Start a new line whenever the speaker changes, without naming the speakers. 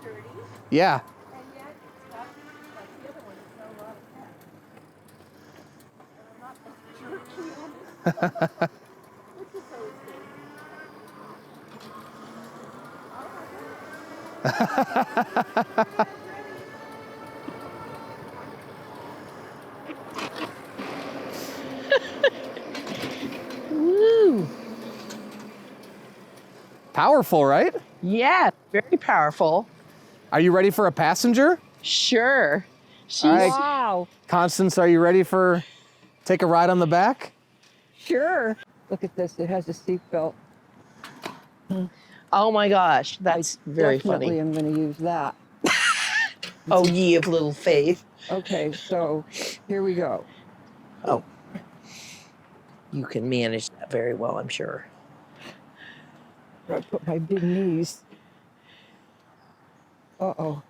sturdy.
Yeah.
And yet it's got, like the other one, it's got a lot of pep. And I'm not as jerky on this, which is always good.
Woo!
Powerful, right?
Yeah, very powerful.
Are you ready for a passenger?
Sure. She's
All right.
Wow.
Constance, are you ready for take a ride on the back?
Sure. Look at this. It has a seatbelt.
Oh my gosh, that's very
Definitely
funny.
am going to use that.
Oh, ye of little faith.
Okay, so here we go.
Oh, you can manage that very well, I'm sure.
I put my big knees. Uh-oh.